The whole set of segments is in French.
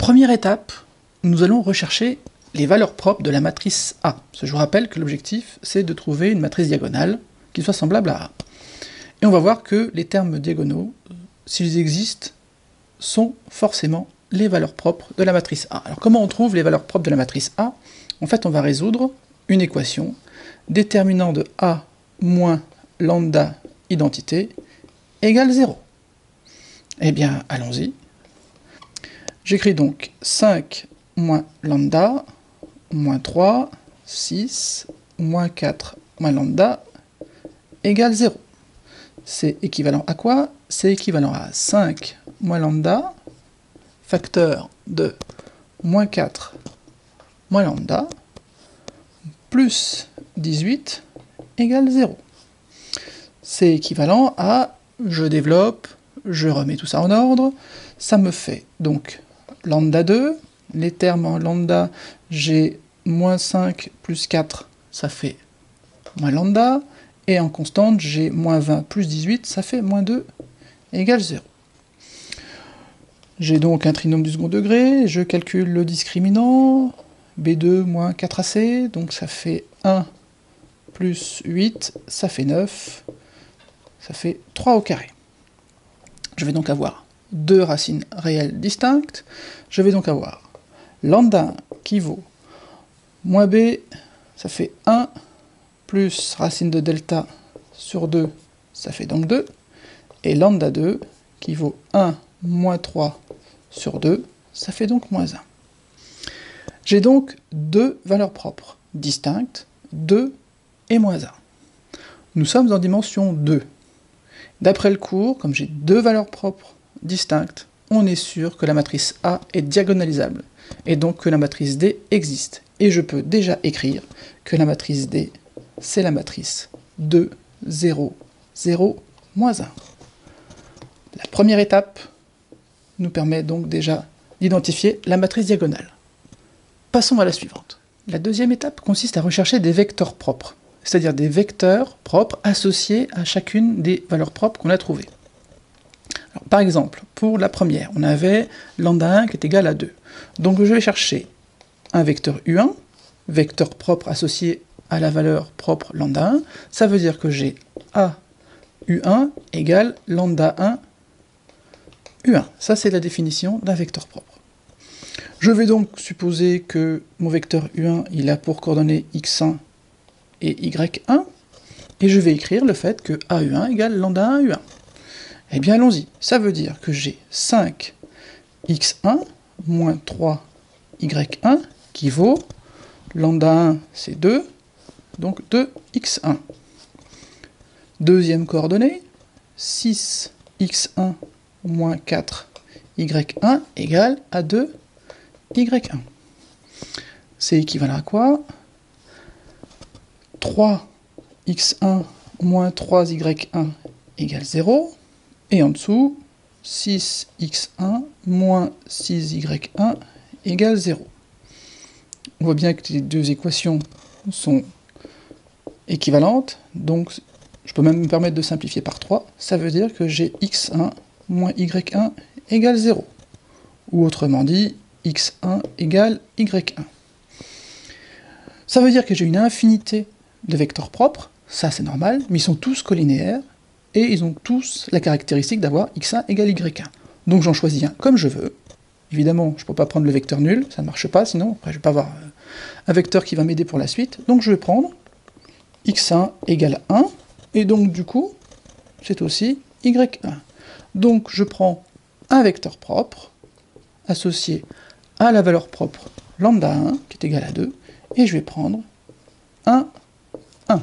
Première étape, nous allons rechercher les valeurs propres de la matrice A. Parce que je vous rappelle que l'objectif, c'est de trouver une matrice diagonale qui soit semblable à A. Et on va voir que les termes diagonaux, s'ils existent, sont forcément les valeurs propres de la matrice A. Alors comment on trouve les valeurs propres de la matrice A? En fait, on va résoudre une équation, déterminant de A moins lambda identité égale 0. Eh bien, allons-y. J'écris donc 5 moins lambda, moins 3, 6, moins 4, moins lambda, égale 0. C'est équivalent à quoi? C'est équivalent à 5 moins lambda, facteur de moins 4, moins lambda, plus 18, égale 0. C'est équivalent à, je développe, je remets tout ça en ordre, ça me fait donc lambda 2, les termes en lambda, j'ai moins 5 plus 4, ça fait moins lambda, et en constante, j'ai moins 20 plus 18, ça fait moins 2, égale 0. J'ai donc un trinôme du second degré, je calcule le discriminant, B2 moins 4AC, donc ça fait 1 plus 8, ça fait 9, ça fait 3 au carré. Je vais donc avoir deux racines réelles distinctes, je vais donc avoir lambda 1 qui vaut moins B, ça fait 1, plus racine de delta sur 2, ça fait donc 2, et lambda 2 qui vaut 1 moins 3 sur 2, ça fait donc moins 1. J'ai donc deux valeurs propres, distinctes, 2 et moins 1. Nous sommes en dimension 2. D'après le cours, comme j'ai deux valeurs propres distinctes, on est sûr que la matrice A est diagonalisable, et donc que la matrice D existe. Et je peux déjà écrire que la matrice D, c'est la matrice 2, 0, 0, moins 1. La première étape nous permet donc déjà d'identifier la matrice diagonale. Passons à la suivante. La deuxième étape consiste à rechercher des vecteurs propres, c'est-à-dire des vecteurs propres associés à chacune des valeurs propres qu'on a trouvées. Alors, par exemple, pour la première, on avait lambda 1 qui est égal à 2. Donc je vais chercher un vecteur U1, vecteur propre associé à la valeur propre lambda 1. Ça veut dire que j'ai A U1 égale lambda 1 U1. Ça, c'est la définition d'un vecteur propre. Je vais donc supposer que mon vecteur U1, il a pour coordonnées x1 et y1, et je vais écrire le fait que AU1 égale lambda 1 U1. Eh bien, allons-y. Ça veut dire que j'ai 5x1 moins 3y1 qui vaut lambda 1, c'est 2, donc 2x1. Deuxième coordonnée, 6x1 moins 4y1 égale à 2y1. C'est équivalent à quoi? 3x1 moins 3y1 égale 0. Et en dessous, 6x1 moins 6y1 égale 0. On voit bien que les deux équations sont équivalentes, donc je peux même me permettre de simplifier par 3. Ça veut dire que j'ai x1 moins y1 égale 0. Ou autrement dit, x1 égale y1. Ça veut dire que j'ai une infinité de vecteurs propres, ça c'est normal, mais ils sont tous collinéaires, et ils ont tous la caractéristique d'avoir x1 égale y1. Donc j'en choisis un comme je veux. Évidemment, je ne peux pas prendre le vecteur nul, ça ne marche pas, sinon après, je ne vais pas avoir un vecteur qui va m'aider pour la suite. Donc je vais prendre x1 égale 1, et donc du coup, c'est aussi y1. Donc je prends un vecteur propre, associé à la valeur propre lambda 1, qui est égale à 2, et je vais prendre 1, 1.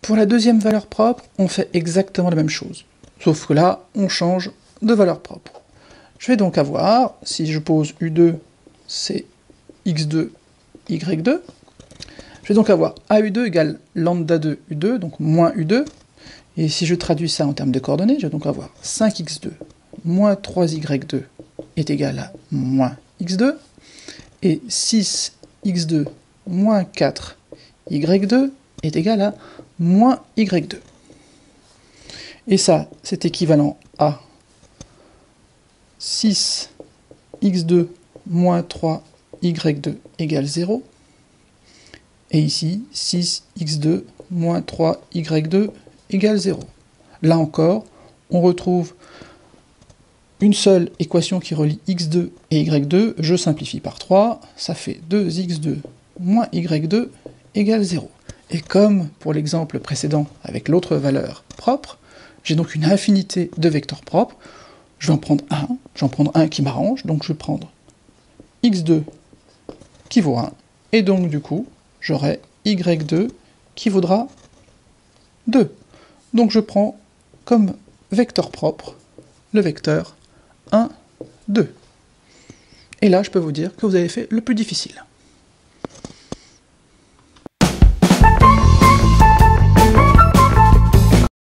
Pour la deuxième valeur propre, on fait exactement la même chose. Sauf que là, on change de valeur propre. Je vais donc avoir, si je pose U2, c'est x2, y2. Je vais donc avoir AU2 égale lambda 2 U2, donc moins U2. Et si je traduis ça en termes de coordonnées, je vais donc avoir 5x2 moins 3y2 est égal à moins x2. Et 6x2 moins 4y2 est égal à moins y2. Et ça, c'est équivalent à 6x2 moins 3y2 égale 0. Et ici, 6x2 moins 3y2 égale 0. Là encore, on retrouve une seule équation qui relie x2 et y2. Je simplifie par 3, ça fait 2x2 moins y2 égale 0. Et comme pour l'exemple précédent avec l'autre valeur propre, j'ai donc une infinité de vecteurs propres. Je vais en prendre un qui m'arrange, donc je vais prendre x2 qui vaut 1, et donc du coup, j'aurai y2 qui vaudra 2. Donc je prends comme vecteur propre le vecteur 1, 2. Et là, je peux vous dire que vous avez fait le plus difficile.